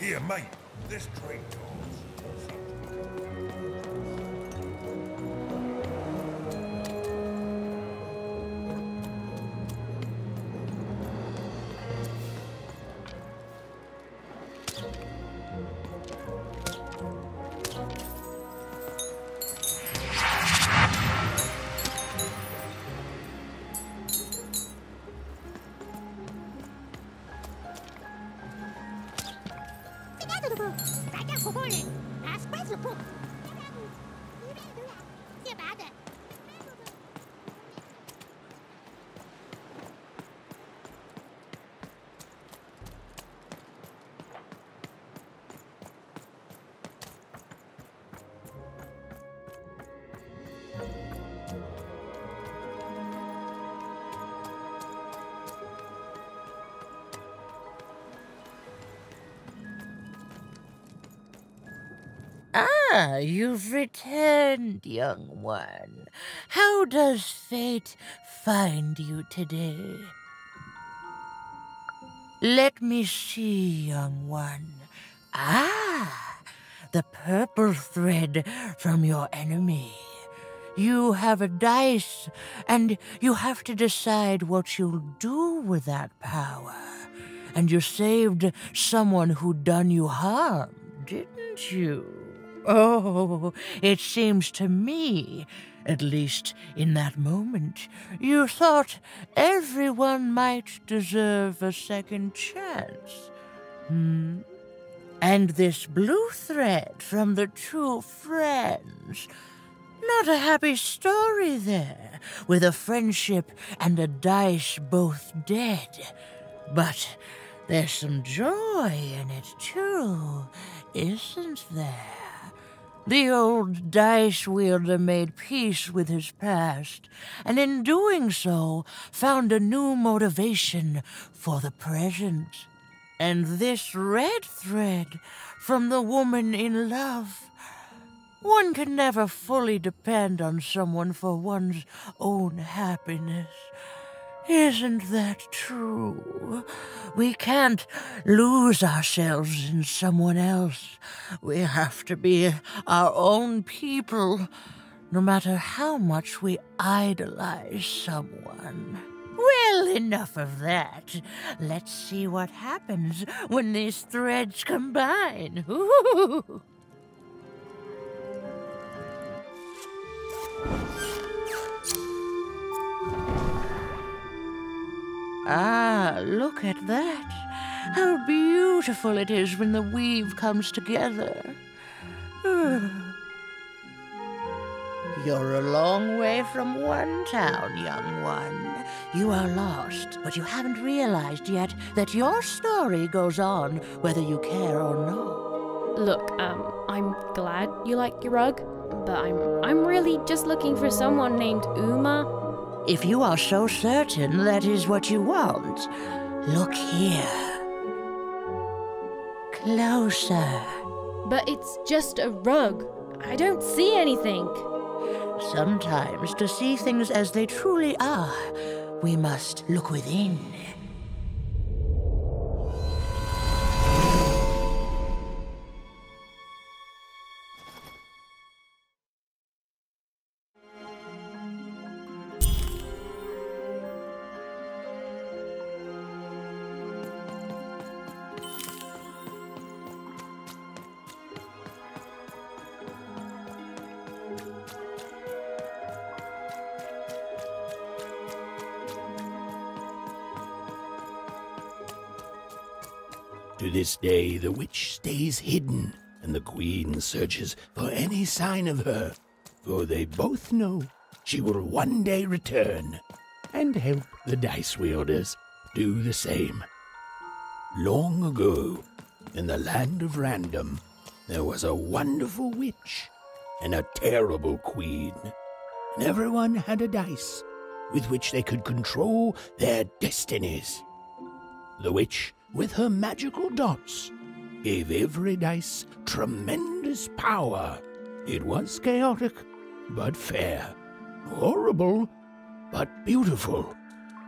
Here, mate, this train calls. Ah, you've returned, young one. How does fate find you today? Let me see, young one. Ah, the purple thread from your enemy. You have a dice, and you have to decide what you'll do with that power. And you saved someone who'd done you harm, didn't you? Oh, it seems to me, at least in that moment, you thought everyone might deserve a second chance. And this blue thread from the two friends. Not a happy story there, with a friendship and a dice both dead. But there's some joy in it, too, isn't there? The old dice wielder made peace with his past, and in doing so, found a new motivation for the present. And this red thread from the woman in love. One can never fully depend on someone for one's own happiness. Isn't that true? We can't lose ourselves in someone else. We have to be our own people, no matter how much we idolize someone. Well, enough of that. Let's see what happens when these threads combine. Ooh. Ah, look at that. How beautiful it is when the weave comes together. You're a long way from one town, young one. You are lost, but you haven't realized yet that your story goes on whether you care or not. Look, I'm glad you like your rug, but I'm really just looking for someone named Uma. If you are so certain that is what you want, look here. Closer. But it's just a rug. I don't see anything. Sometimes, to see things as they truly are, we must look within. To this day, the witch stays hidden, and the queen searches for any sign of her, for they both know she will one day return and help the dice wielders do the same. Long ago, in the land of random, there was a wonderful witch and a terrible queen, and everyone had a dice with which they could control their destinies. The witch, with her magical dots, gave every dice tremendous power. It was chaotic, but fair. Horrible, but beautiful.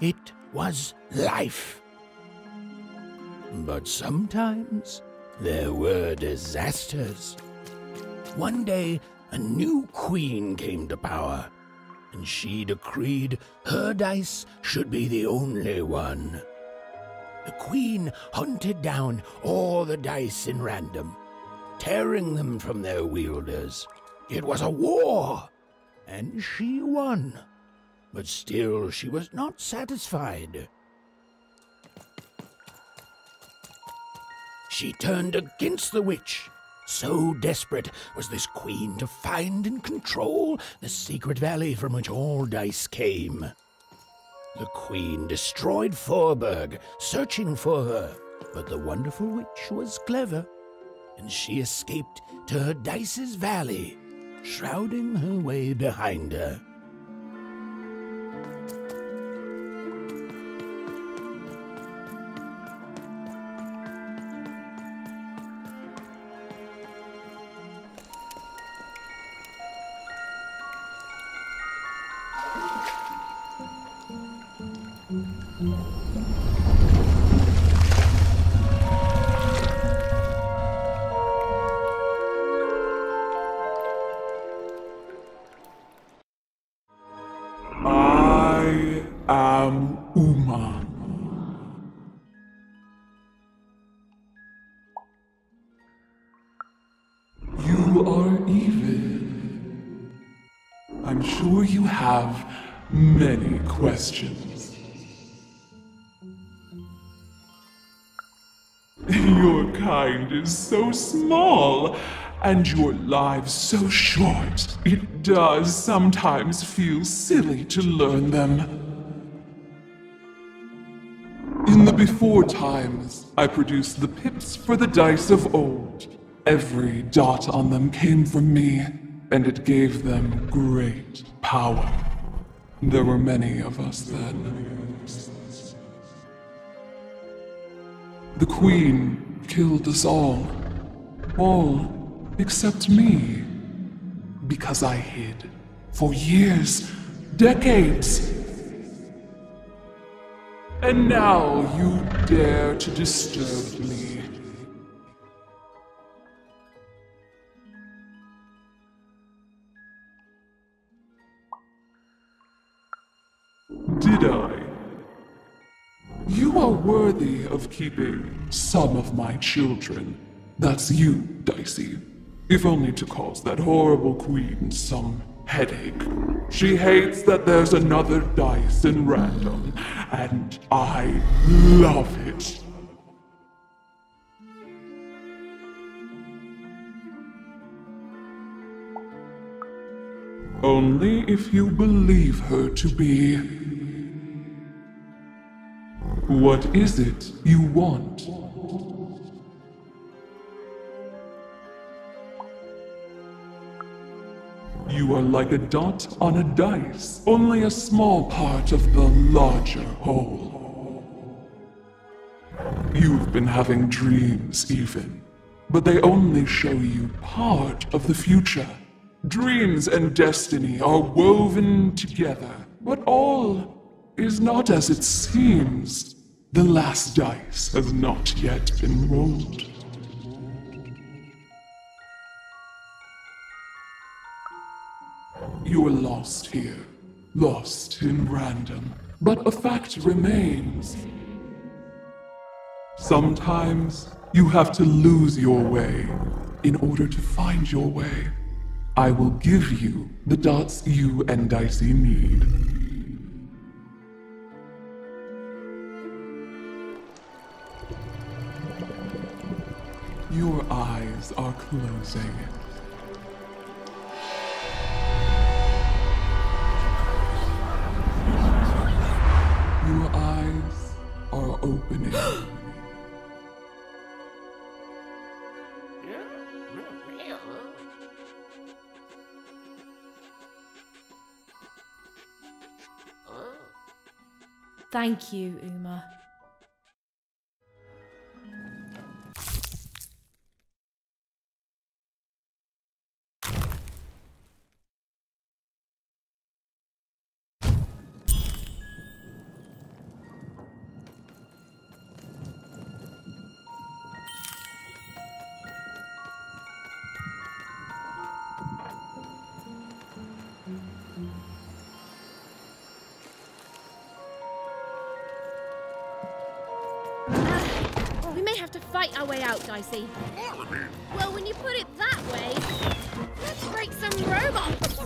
It was life. But sometimes there were disasters. One day, a new queen came to power, and she decreed her dice should be the only one. The queen hunted down all the dice in random, tearing them from their wielders. It was a war, and she won. But still she was not satisfied. She turned against the witch. So desperate was this queen to find and control the secret valley from which all dice came. The queen destroyed Forberg, searching for her, but the wonderful witch was clever, and she escaped to her dice's valley, shrouding her way behind her. I am Uma. You are even. I'm sure you have many questions. Your kind is so small, and your lives so short. It does sometimes feel silly to learn them. In the before times, I produced the pips for the dice of old. Every dot on them came from me, and it gave them great power. There were many of us then. The Queen killed us all except me, because I hid for years, decades. And now you dare to disturb me. Did I? You are worthy of keeping some of my children. That's you, Dicey. If only to cause that horrible queen some headache. She hates that there's another dice in random, and I love it. Only if you believe her to be. What is it you want? You are like a dot on a dice, only a small part of the larger whole. You've been having dreams even, but they only show you part of the future. Dreams and destiny are woven together, but all is not as it seems. The last dice has not yet been rolled. You are lost here, lost in random, but a fact remains. Sometimes you have to lose your way in order to find your way. I will give you the dots you and Dicey need. Your eyes are closing. Your eyes are opening. Thank you, Uma. We may have to fight our way out, Dicey. Well, when you put it that way, let's break some robots.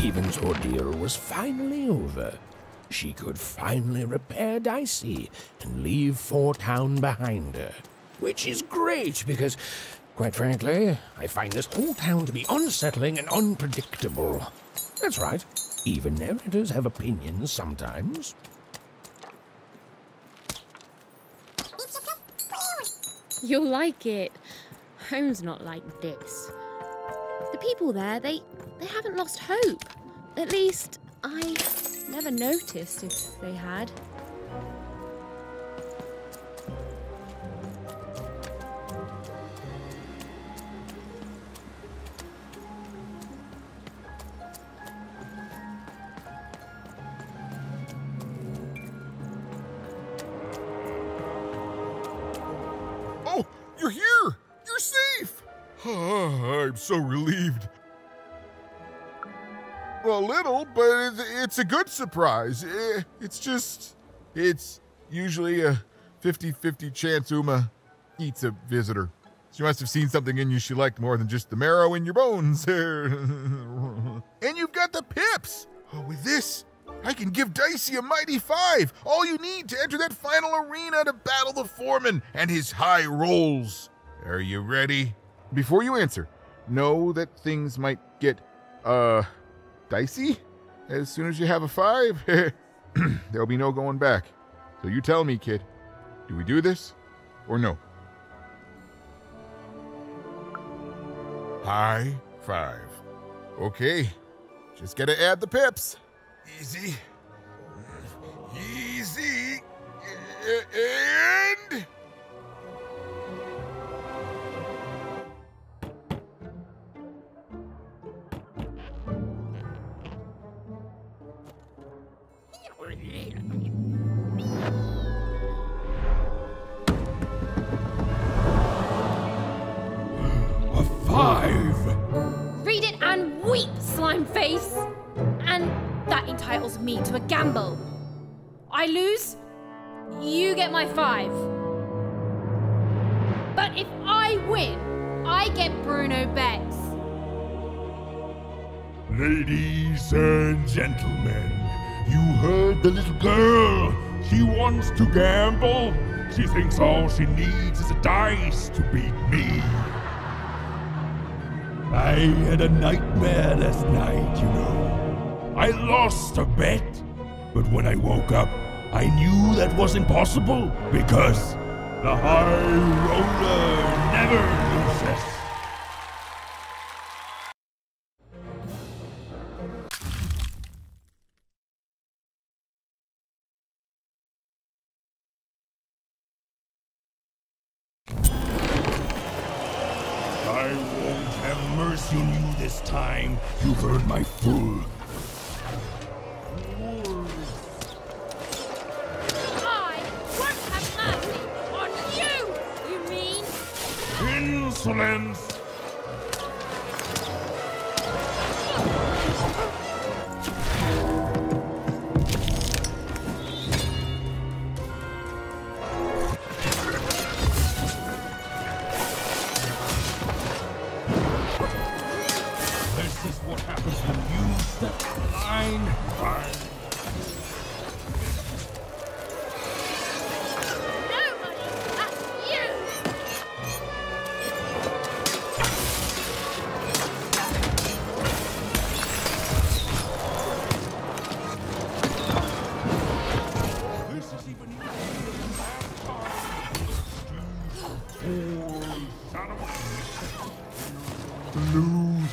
Even's ordeal was finally over. She could finally repair Dicey and leave Four Town behind her. Which is great because, quite frankly, I find this whole town to be unsettling and unpredictable. That's right. Even narrators have opinions sometimes. You'll like it. Home's not like this. The people there, they haven't lost hope. At least, I never noticed if they had. Oh, you're here! You're safe! I'm so relieved. Well, a little, but it's a good surprise. It's usually a 50-50 chance Uma eats a visitor. She must have seen something in you she liked more than just the marrow in your bones. And you've got the pips. Oh, with this, I can give Dicey a mighty 5. All you need to enter that final arena to battle the foreman and his high rolls. Are you ready? Before you answer, know that things might get, dicey as soon as you have a 5. There'll be no going back. So you tell me, kid, do we do this or no? High 5. Okay, just gotta add the pips. Easy. Easy. And... A 5! Read it and weep, slime face! And that entitles me to a gamble. I lose, you get my 5. But if I win, I get Bruno Bex. Ladies and gentlemen, you heard the little girl. She wants to gamble. She thinks all she needs is a dice to beat me. I had a nightmare last night, you know. I lost a bet, but when I woke up, I knew that was impossible because the high roller never loses. I won't have mercy on you this time. You've heard my full. I won't have mercy on you, you mean? Insolence! This is what happens when you step the line. Nobody, that's you! This is even easier than last time. Poor son of a... Lose.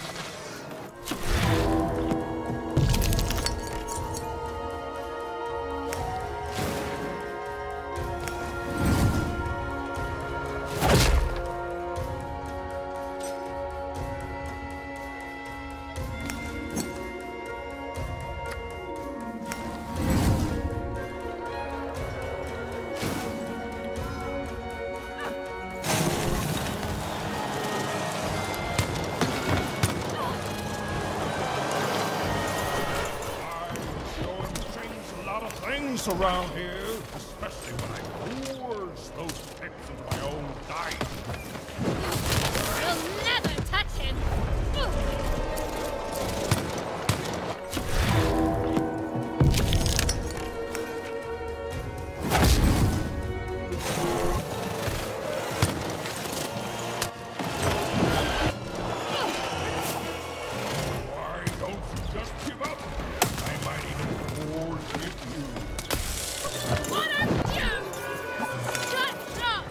Things around here, especially when I force those pips into my own dice. You'll never touch him! Why don't you just give up? I might even forgive you. What a joke! Shut up!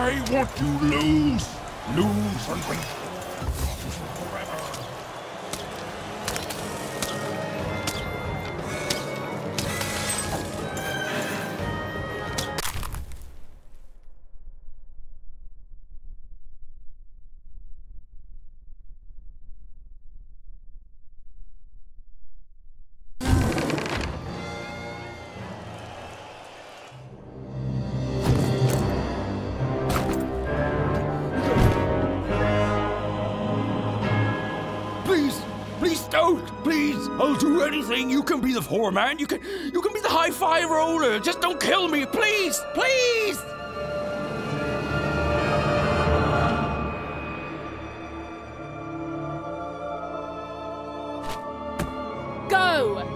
I want to lose. Lose and win. Please don't! Please! I'll do anything. You can be the foreman. You can be the high-five roller. Just don't kill me, please! Please! Go!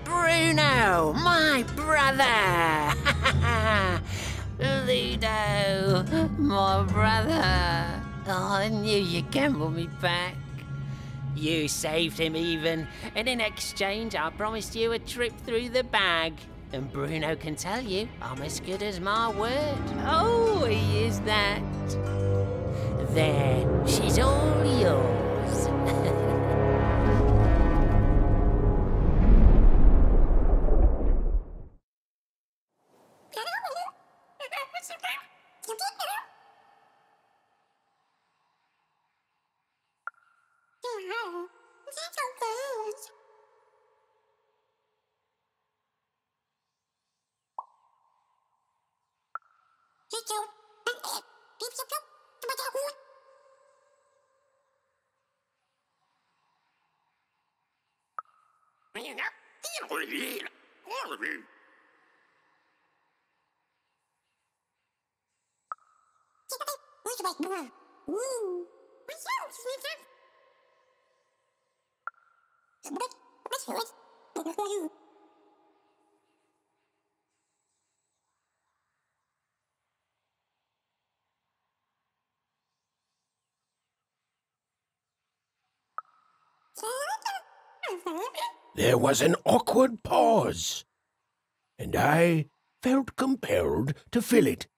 Bruno, my brother! Ludo, my brother! Oh, I knew you'd gamble me back. You saved him even, and in exchange I promised you a trip through the bag. And Bruno can tell you I'm as good as my word. Oh, he is that. There, she's all yours. There was an awkward pause, and I felt compelled to fill it.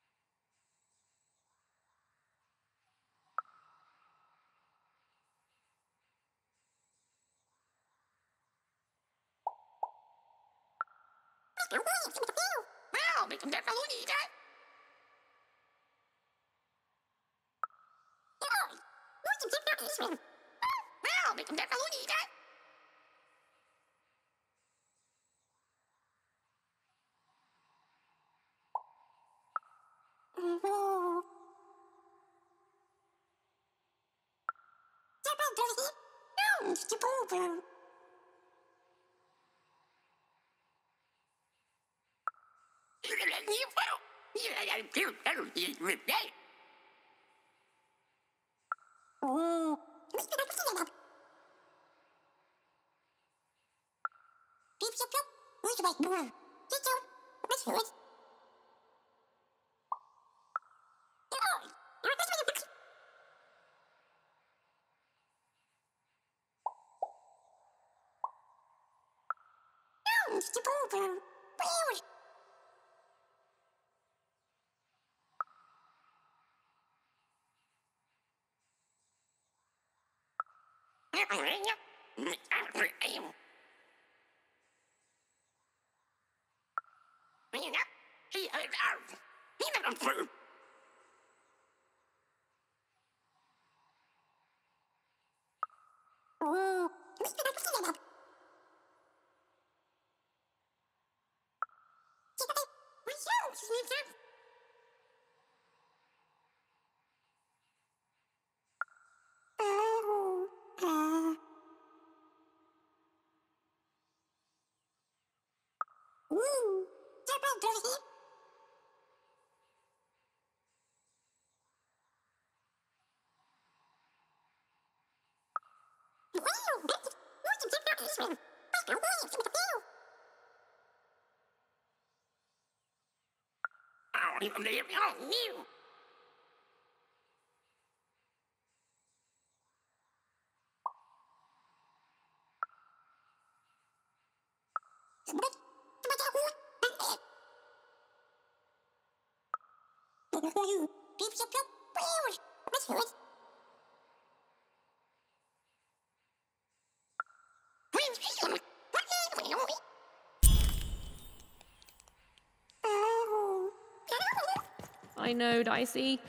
I know, Dicey.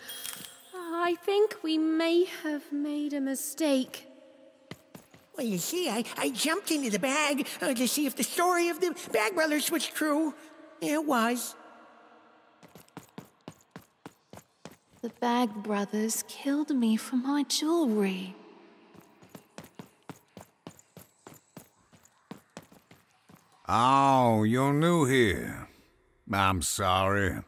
I think we may have made a mistake. Well, you see, I jumped into the bag to see if the story of the Bag Brothers was true. It was. The Bag Brothers killed me for my jewelry. Oh, you're new here. I'm sorry.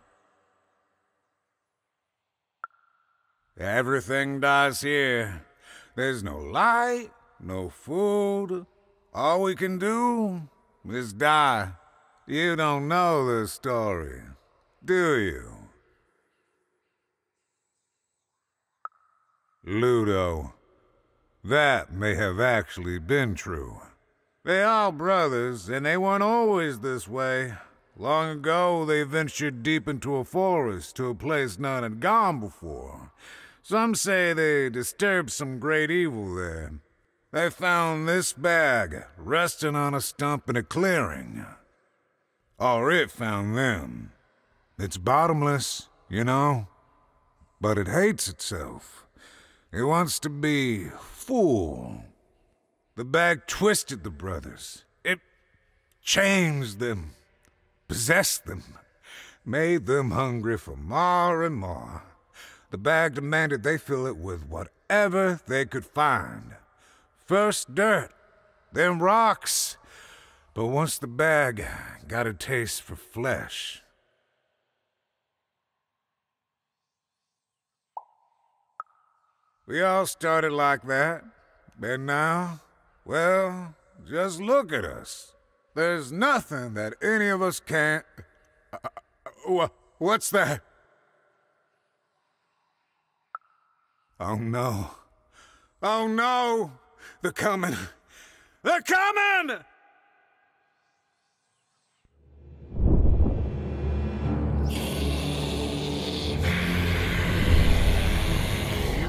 Everything dies here. There's no light, no food. All we can do is die. You don't know the story, do you? Ludo, that may have actually been true. They are brothers, and they weren't always this way. Long ago, they ventured deep into a forest to a place none had gone before. Some say they disturbed some great evil there. They found this bag resting on a stump in a clearing. Or it found them. It's bottomless, you know, but it hates itself. It wants to be full. The bag twisted the brothers. It changed them, possessed them, made them hungry for more and more. The bag demanded they fill it with whatever they could find. First dirt, then rocks. But once the bag got a taste for flesh... We all started like that. And now, well, just look at us. There's nothing that any of us can't... what's that? Oh no. Oh no! They're coming! They're coming!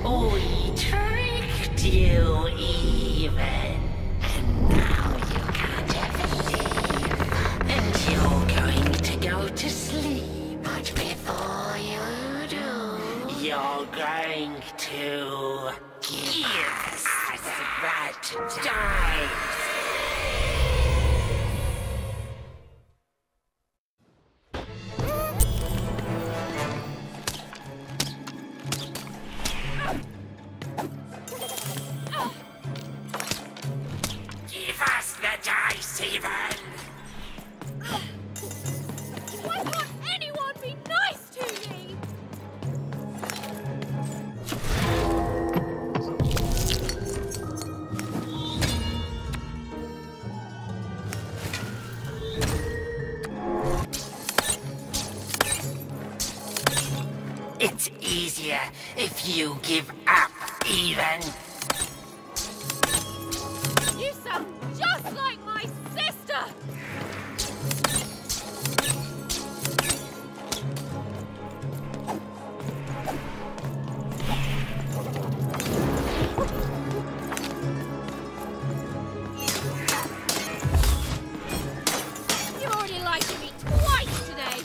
We tricked you even, and now you can't have leave, and you're going to go to sleep. But before you do, you're going to give us that dice. Give us the dice, even! Why can't anyone be nice to me? It's easier if you give up, even. You sound just like my sister! You already lied to me twice today!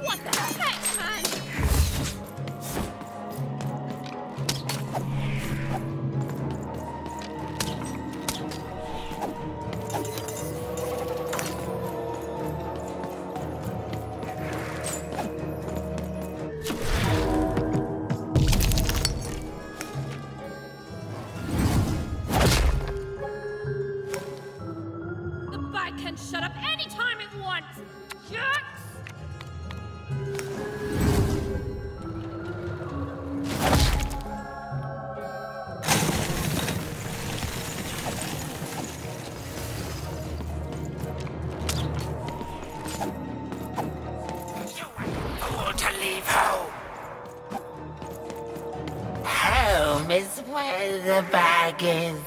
What the heck, man? The bag can shut up any time it wants! Jerks! You are cool to leave home. Home is where the bag is.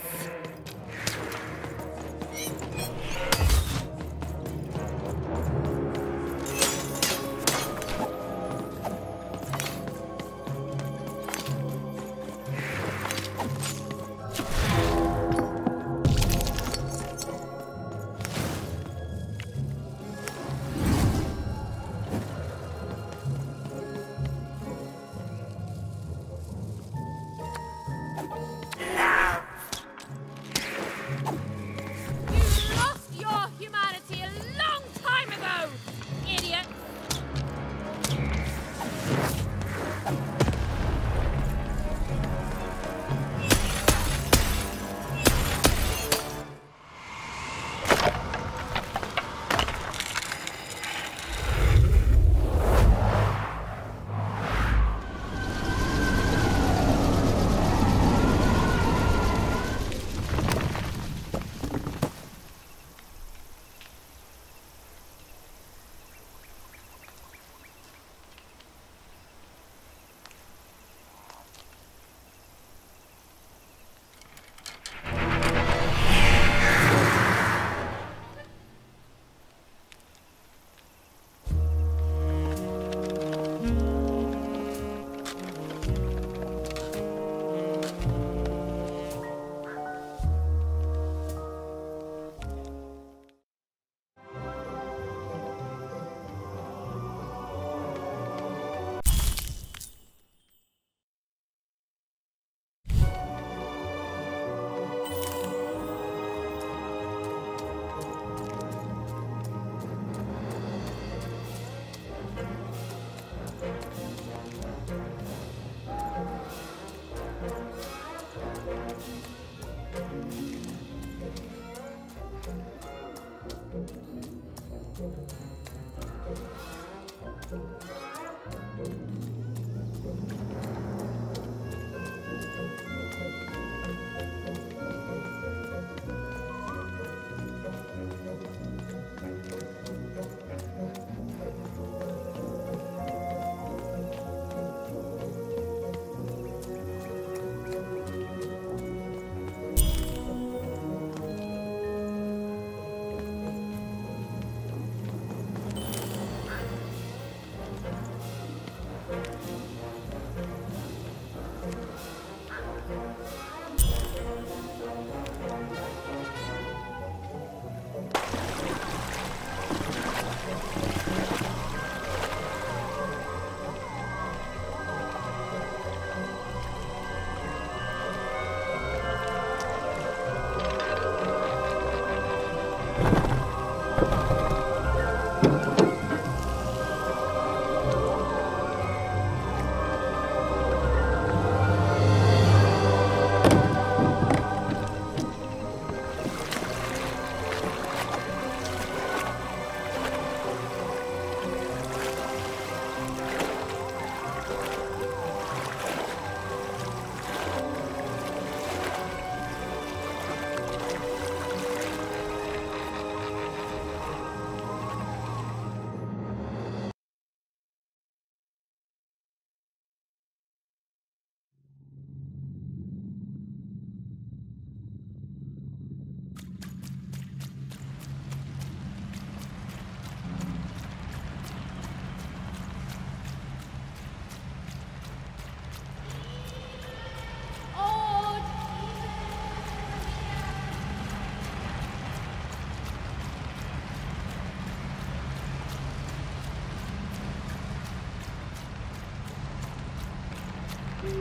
Over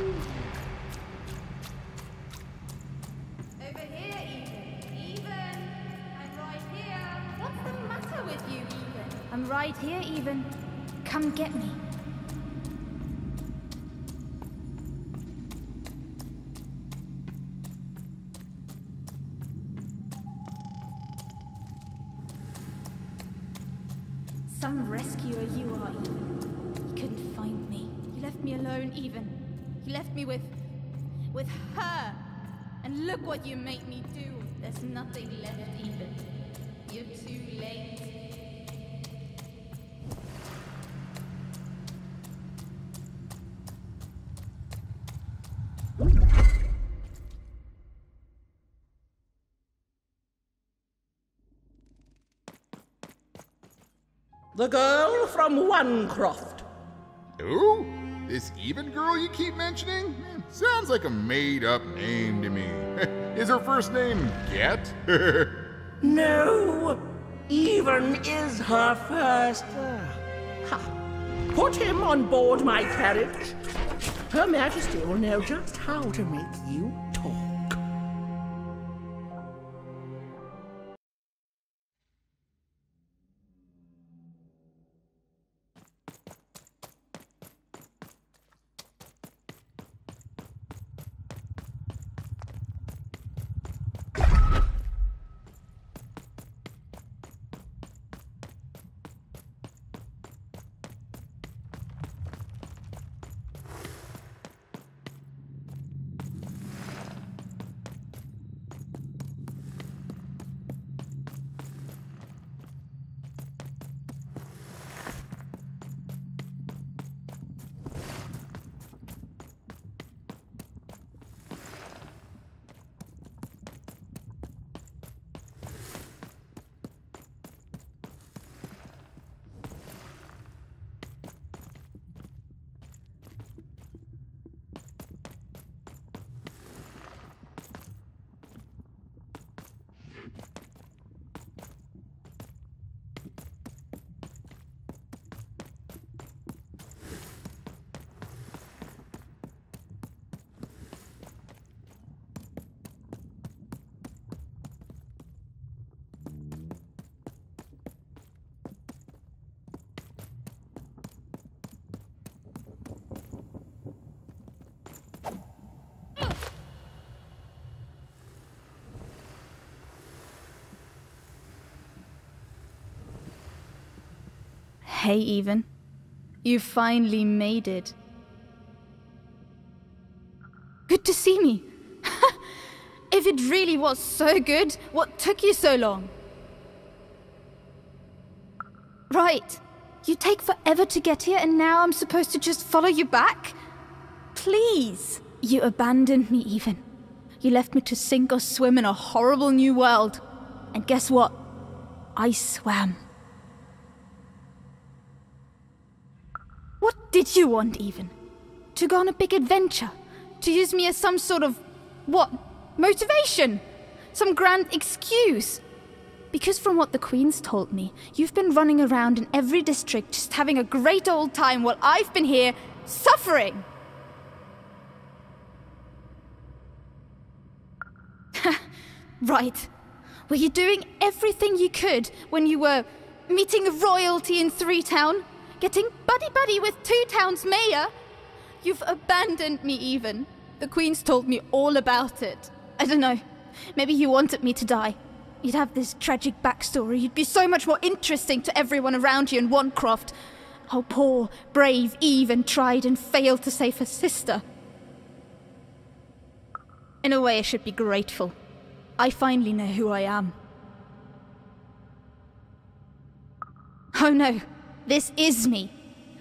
here, Even. Even! I'm right here. What's the matter with you, Even? I'm right here, Even. Come get me. Some rescuer you are, Even. You couldn't find me. You left me alone, Even. You left me with her. And look what you made me do. There's nothing left, Even. You're too late. The girl from Onecroft. Who? This Even girl you keep mentioning? Sounds like a made-up name to me. Is her first name Get? No, Even is her first. Put him on board my carriage. Her Majesty will know just how to make you talk. Hey, Even. You finally made it. Good to see me. If it really was so good, what took you so long? Right. You take forever to get here and now I'm supposed to just follow you back? Please. You abandoned me, Even. You left me to sink or swim in a horrible new world. And guess what? I swam. What did you want, Even? To go on a big adventure? To use me as some sort of, what, motivation? Some grand excuse? Because from what the Queen's told me, you've been running around in every district just having a great old time while I've been here suffering. Right. Were you doing everything you could when you were meeting royalty in 3-Town? Getting buddy-buddy with 2-Town's mayor? You've abandoned me, Even. The Queen's told me all about it. I don't know. Maybe you wanted me to die. You'd have this tragic backstory. You'd be so much more interesting to everyone around you in Onecroft. How poor, brave Even tried and failed to save her sister. In a way, I should be grateful. I finally know who I am. Oh no. This is me.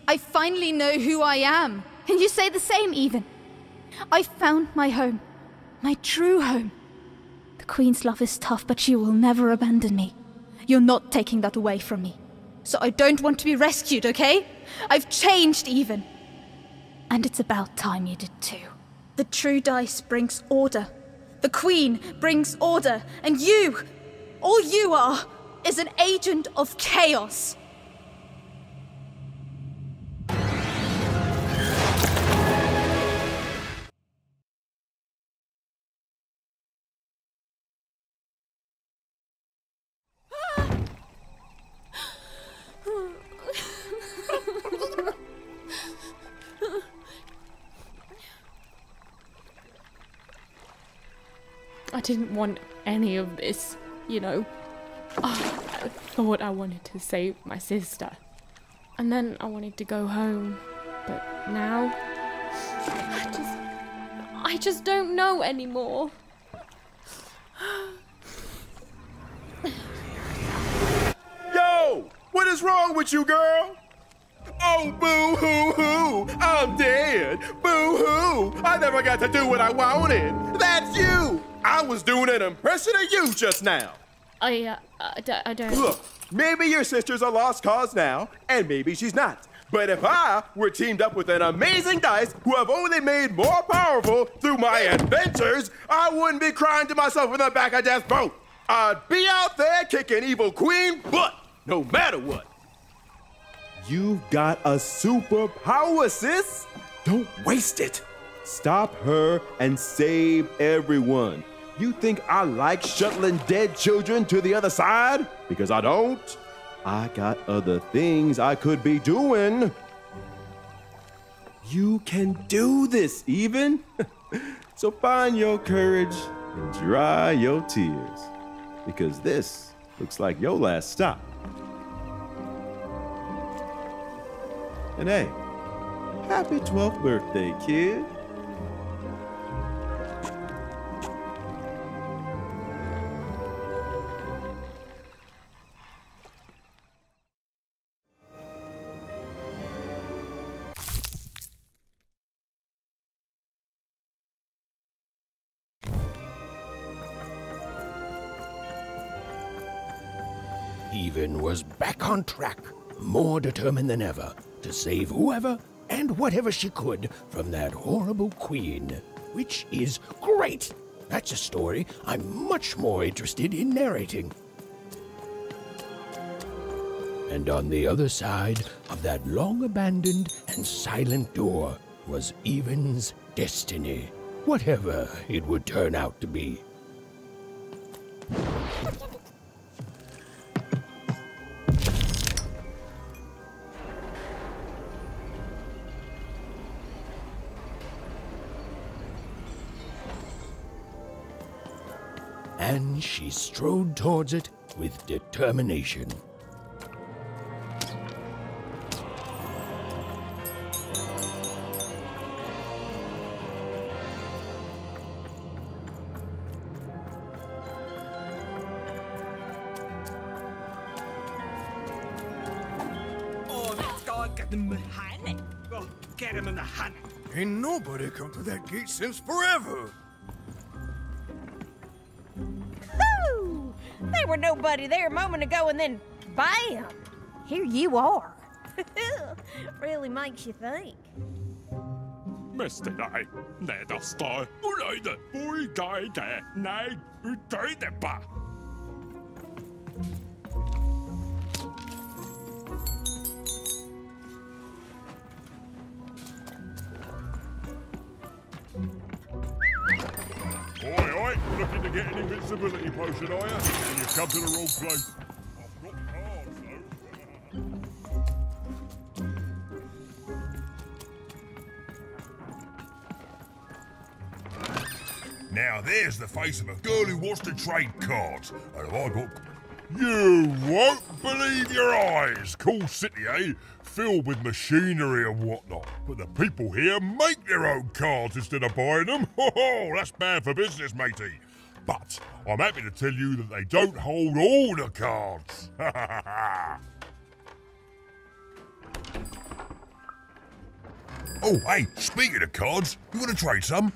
I finally know who I am. And you say the same, Even. I found my home. My true home. The Queen's love is tough, but she will never abandon me. You're not taking that away from me. So I don't want to be rescued, okay? I've changed, Even. And it's about time you did too. The true Dice brings order. The Queen brings order. And you, all you are, is an agent of chaos. didn't want any of this, you know. Oh, I thought I wanted to save my sister. And then I wanted to go home. But now, I just don't know anymore. Yo! What is wrong with you, girl? Oh, boo-hoo-hoo! I'm dead! Boo-hoo! I never got to do what I wanted! That's you! I was doing an impression of you just now! I don't... Look, maybe your sister's a lost cause now, and maybe she's not. But if I were teamed up with an amazing dice who have only made more powerful through my adventures, I wouldn't be crying to myself in the back of death's boat. I'd be out there kicking evil queen butt, no matter what. You've got a superpower, sis. Don't waste it. Stop her and save everyone. You think I like shuttling dead children to the other side? Because I don't. I got other things I could be doing. You can do this, even. So find your courage and dry your tears. Because this looks like your last stop. And hey, happy 12th birthday, kid. Even was back on track, more determined than ever to save whoever and whatever she could from that horrible queen. Which is great. That's a story I'm much more interested in narrating. And on the other side of that long-abandoned and silent door was Even's destiny, whatever it would turn out to be. And she strode towards it with determination. Oh, let's go and get them in the hand. Go get him in the hand. Ain't nobody come to that gate since forever. There were nobody there a moment ago, and then, bam! Here you are. Really makes you think. Mester dig, nederste, uløyde, uigøyde, nej, udøyde ba. Oi, looking to get an invincibility potion, are you? And you've come to the wrong place. I've got cards, though. Now, there's the face of a girl who wants to trade cards. And have I got... You won't believe your eyes! Cool city, eh? Filled with machinery and whatnot. But the people here make their own cards instead of buying them. Oh, that's bad for business, matey. But I'm happy to tell you that they don't hold all the cards. Oh, hey, speaking of cards, you want to trade some?